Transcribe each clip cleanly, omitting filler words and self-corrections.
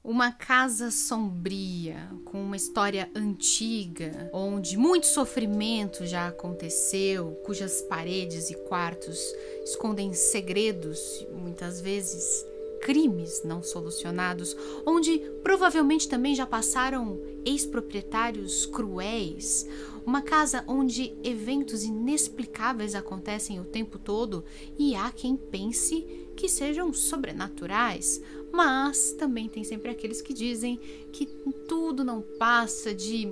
Uma casa sombria, com uma história antiga, onde muito sofrimento já aconteceu, cujas paredes e quartos escondem segredos, muitas vezes crimes não solucionados, onde provavelmente também já passaram ex-proprietários cruéis. Uma casa onde eventos inexplicáveis acontecem o tempo todo e há quem pense que sejam sobrenaturais. Mas também tem sempre aqueles que dizem que tudo não passa de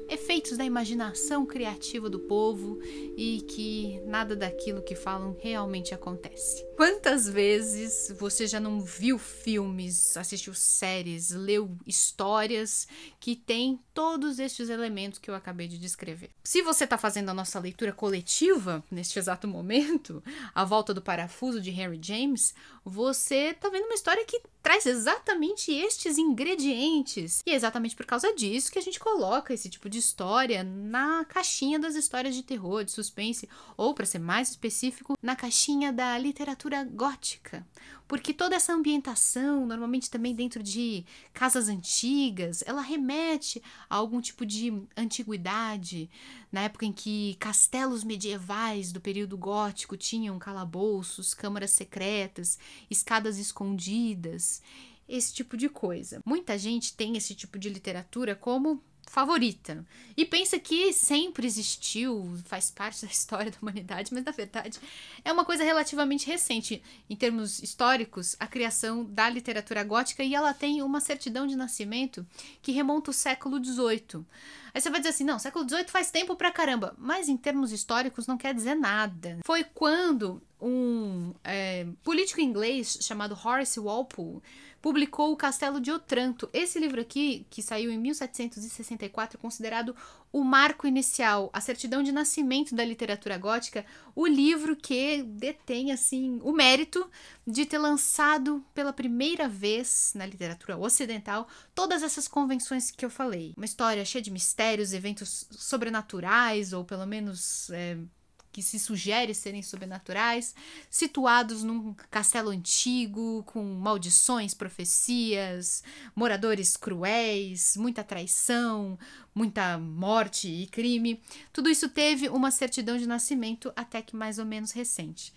efeitos da imaginação criativa do povo e que nada daquilo que falam realmente acontece. Quantas vezes você já não viu filmes, assistiu séries, leu histórias que têm todos estes elementos que eu acabei de descrever? Se você está fazendo a nossa leitura coletiva neste exato momento, A Volta do Parafuso de Henry James, você está vendo uma história que traz exatamente estes ingredientes. E é exatamente por causa disso que a gente coloca esse tipo de história na caixinha das histórias de terror, de suspense, ou, para ser mais específico, na caixinha da literatura gótica. Porque toda essa ambientação, normalmente também dentro de casas antigas, ela remete a algum tipo de antiguidade, na época em que castelos medievais do período gótico tinham calabouços, câmaras secretas, escadas escondidas, esse tipo de coisa. Muita gente tem esse tipo de literatura como favorita e pensa que sempre existiu, faz parte da história da humanidade, mas na verdade é uma coisa relativamente recente em termos históricos, a criação da literatura gótica, e ela tem uma certidão de nascimento que remonta ao século XVIII. Aí você vai dizer assim, não, século XVIII faz tempo pra caramba, mas em termos históricos não quer dizer nada. Foi quando um político inglês chamado Horace Walpole publicou O Castelo de Otranto. Esse livro aqui, que saiu em 1764, é considerado o marco inicial, a certidão de nascimento da literatura gótica, o livro que detém, assim, o mérito de ter lançado pela primeira vez na literatura ocidental todas essas convenções que eu falei. Uma história cheia de mistérios, eventos sobrenaturais, ou pelo menos que se sugere serem sobrenaturais, situados num castelo antigo, com maldições, profecias, moradores cruéis, muita traição, muita morte e crime. Tudo isso teve uma certidão de nascimento até que mais ou menos recente.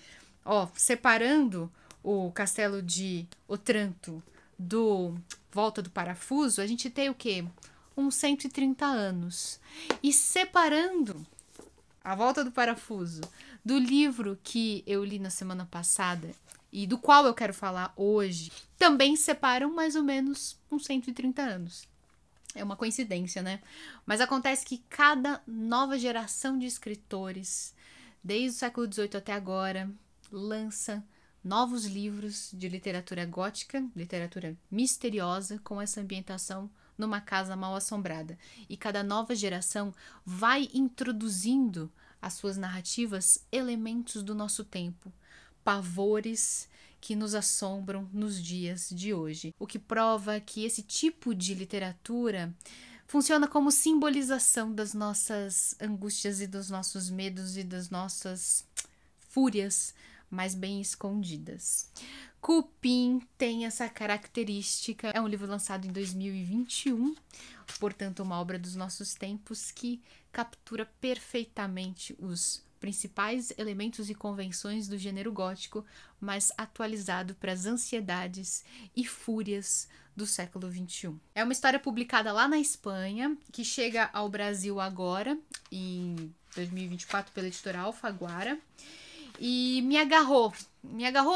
Separando o Castelo de Otranto do Volta do Parafuso, a gente tem o quê? Uns 130 anos. E separando A Volta do Parafuso do livro que eu li na semana passada e do qual eu quero falar hoje, também separam mais ou menos uns 130 anos. É uma coincidência, né? Mas acontece que cada nova geração de escritores, desde o século XVIII até agora, lança novos livros de literatura gótica, literatura misteriosa, com essa ambientação numa casa mal assombrada. E cada nova geração vai introduzindo às suas narrativas elementos do nosso tempo, pavores que nos assombram nos dias de hoje. O que prova que esse tipo de literatura funciona como simbolização das nossas angústias e dos nossos medos e das nossas fúrias mais bem escondidas. Cupim tem essa característica. É um livro lançado em 2021, portanto uma obra dos nossos tempos que captura perfeitamente os principais elementos e convenções do gênero gótico, mas atualizado para as ansiedades e fúrias do século XXI. É uma história publicada lá na Espanha, que chega ao Brasil agora, em 2024, pela editora Alfaguara, e me agarrou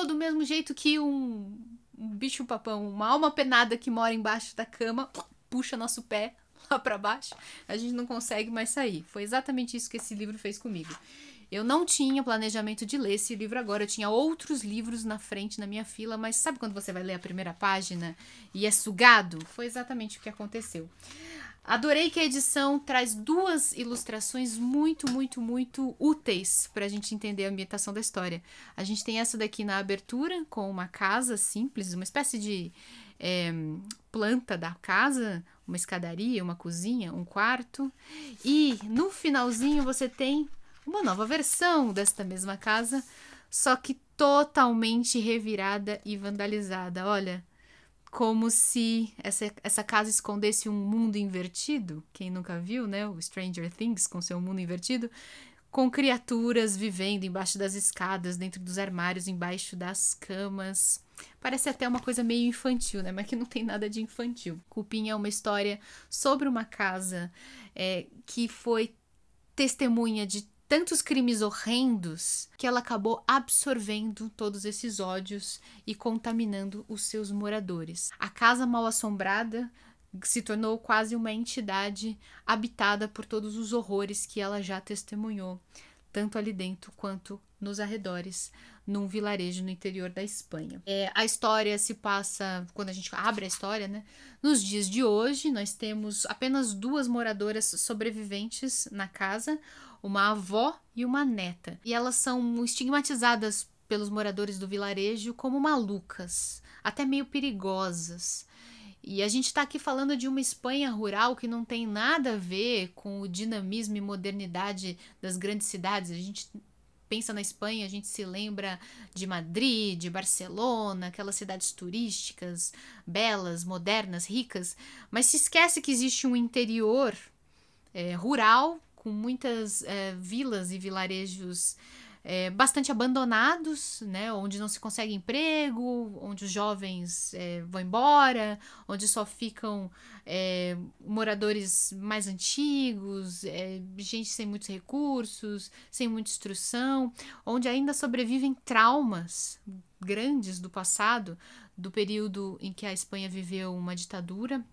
do mesmo jeito que um bicho-papão, uma alma penada que mora embaixo da cama, puxa nosso pé lá para baixo, a gente não consegue mais sair. Foi exatamente isso que esse livro fez comigo. Eu não tinha planejamento de ler esse livro agora, eu tinha outros livros na frente, na minha fila, mas sabe quando você vai ler a primeira página e é sugado? Foi exatamente o que aconteceu. Adorei que a edição traz duas ilustrações muito úteis para a gente entender a ambientação da história. A gente tem essa daqui na abertura, com uma casa simples, uma espécie de planta da casa, uma escadaria, uma cozinha, um quarto. E no finalzinho você tem uma nova versão desta mesma casa, só que totalmente revirada e vandalizada. Olha, como se essa casa escondesse um mundo invertido. Quem nunca viu, né? O Stranger Things com seu mundo invertido, com criaturas vivendo embaixo das escadas, dentro dos armários, embaixo das camas. Parece até uma coisa meio infantil, né? Mas que não tem nada de infantil. Cupim é uma história sobre uma casa que foi testemunha de tantos crimes horrendos que ela acabou absorvendo todos esses ódios e contaminando os seus moradores. A casa mal assombrada se tornou quase uma entidade habitada por todos os horrores que ela já testemunhou, tanto ali dentro quanto nos arredores, num vilarejo no interior da Espanha. A história se passa, quando a gente abre a história, né? Nos dias de hoje, nós temos apenas 2 moradoras sobreviventes na casa, uma avó e uma neta. E elas são estigmatizadas pelos moradores do vilarejo como malucas, até meio perigosas. E a gente está aqui falando de uma Espanha rural que não tem nada a ver com o dinamismo e modernidade das grandes cidades. A gente pensa na Espanha, a gente se lembra de Madrid, de Barcelona, aquelas cidades turísticas, belas, modernas, ricas, mas se esquece que existe um interior rural, com muitas vilas e vilarejos bastante abandonados, né, onde não se consegue emprego, onde os jovens vão embora, onde só ficam moradores mais antigos, gente sem muitos recursos, sem muita instrução, onde ainda sobrevivem traumas grandes do passado, do período em que a Espanha viveu uma ditadura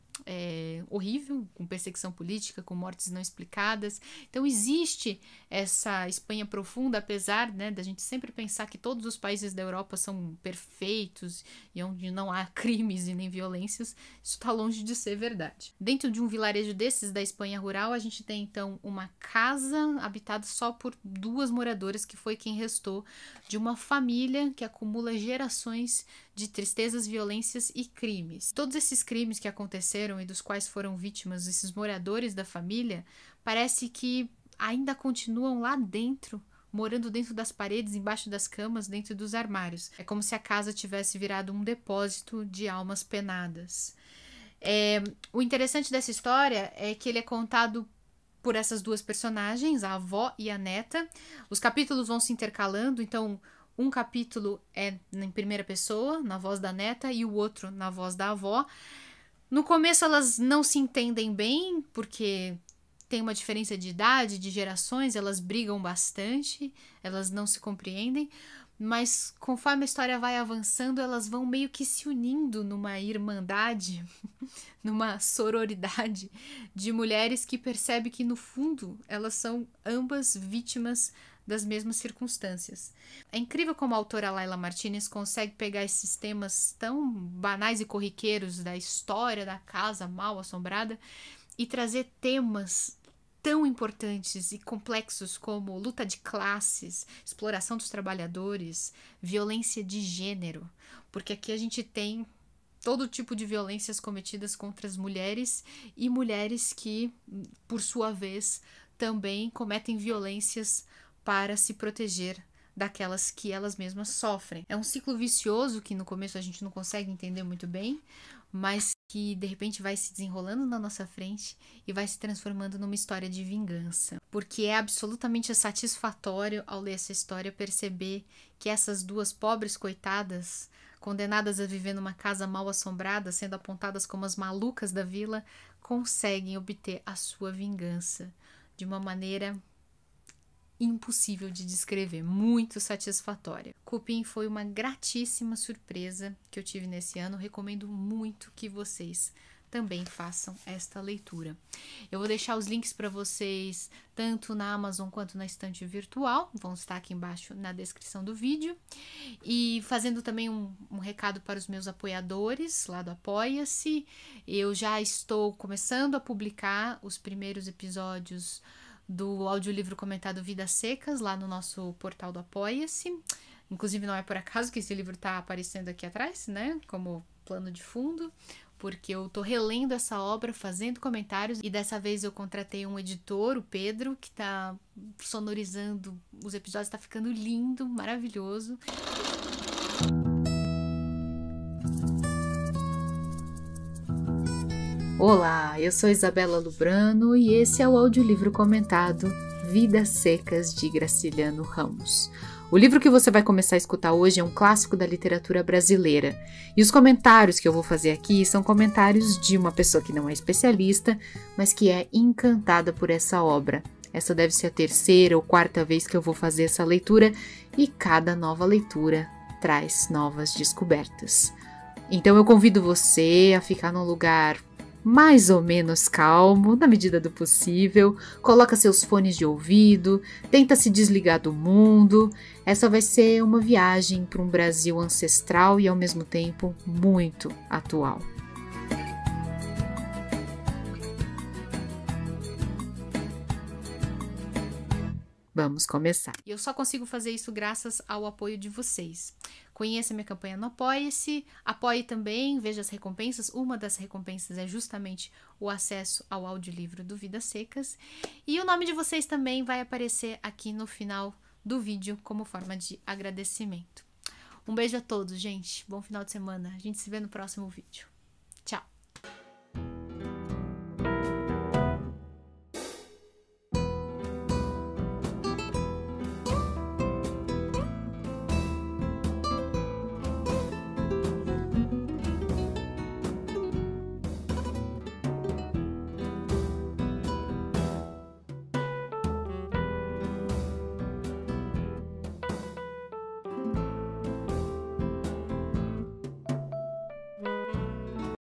horrível, com perseguição política, com mortes não explicadas. Então existe essa Espanha profunda, apesar, né, da gente sempre pensar que todos os países da Europa são perfeitos e onde não há crimes e nem violências. Isso está longe de ser verdade. Dentro de um vilarejo desses da Espanha rural, a gente tem então uma casa habitada só por 2 moradoras, que foi quem restou de uma família que acumula gerações de tristezas, violências e crimes. Todos esses crimes que aconteceram e dos quais foram vítimas esses moradores da família, parece que ainda continuam lá dentro, morando dentro das paredes, embaixo das camas, dentro dos armários. É como se a casa tivesse virado um depósito de almas penadas. O interessante dessa história é que ele é contado por essas 2 personagens, a avó e a neta. Os capítulos vão se intercalando, então um capítulo é em primeira pessoa, na voz da neta, e o outro na voz da avó. No começo elas não se entendem bem, porque tem uma diferença de idade, de gerações, elas brigam bastante, elas não se compreendem, mas conforme a história vai avançando, elas vão meio que se unindo numa irmandade, numa sororidade de mulheres que percebem que, no fundo, elas são ambas vítimas das mesmas circunstâncias. É incrível como a autora Laila Martínez consegue pegar esses temas tão banais e corriqueiros da história da casa mal assombrada e trazer temas tão importantes e complexos como luta de classes, exploração dos trabalhadores, violência de gênero, porque aqui a gente tem todo tipo de violências cometidas contra as mulheres e mulheres que, por sua vez, também cometem violências para se proteger daquelas que elas mesmas sofrem. É um ciclo vicioso que no começo a gente não consegue entender muito bem, mas que de repente vai se desenrolando na nossa frente e vai se transformando numa história de vingança. Porque é absolutamente satisfatório, ao ler essa história, perceber que essas 2 pobres coitadas, condenadas a viver numa casa mal assombrada, sendo apontadas como as malucas da vila, conseguem obter a sua vingança de uma maneira impossível de descrever, muito satisfatória. Cupim foi uma gratíssima surpresa que eu tive nesse ano, recomendo muito que vocês também façam esta leitura. Eu vou deixar os links para vocês tanto na Amazon quanto na estante virtual, vão estar aqui embaixo na descrição do vídeo, e fazendo também um recado para os meus apoiadores lá do Apoia-se. Eu já estou começando a publicar os primeiros episódios do audiolivro comentado Vidas Secas, lá no nosso portal do Apoia-se. Inclusive, não é por acaso que esse livro está aparecendo aqui atrás, né? Como plano de fundo, porque eu tô relendo essa obra, fazendo comentários, e dessa vez eu contratei um editor, o Pedro, que tá sonorizando os episódios, tá ficando lindo, maravilhoso. Olá, eu sou Isabela Lubrano e esse é o audiolivro comentado Vidas Secas de Graciliano Ramos. O livro que você vai começar a escutar hoje é um clássico da literatura brasileira. E os comentários que eu vou fazer aqui são comentários de uma pessoa que não é especialista, mas que é encantada por essa obra. Essa deve ser a terceira ou quarta vez que eu vou fazer essa leitura e cada nova leitura traz novas descobertas. Então eu convido você a ficar num lugar mais ou menos calmo, na medida do possível, coloca seus fones de ouvido, tenta se desligar do mundo. Essa vai ser uma viagem para um Brasil ancestral e ao mesmo tempo muito atual. Vamos começar. E eu só consigo fazer isso graças ao apoio de vocês. Conheça minha campanha no Apoie-se, apoie também, veja as recompensas. Uma das recompensas é justamente o acesso ao audiolivro do Vidas Secas. E o nome de vocês também vai aparecer aqui no final do vídeo como forma de agradecimento. Um beijo a todos, gente. Bom final de semana. A gente se vê no próximo vídeo.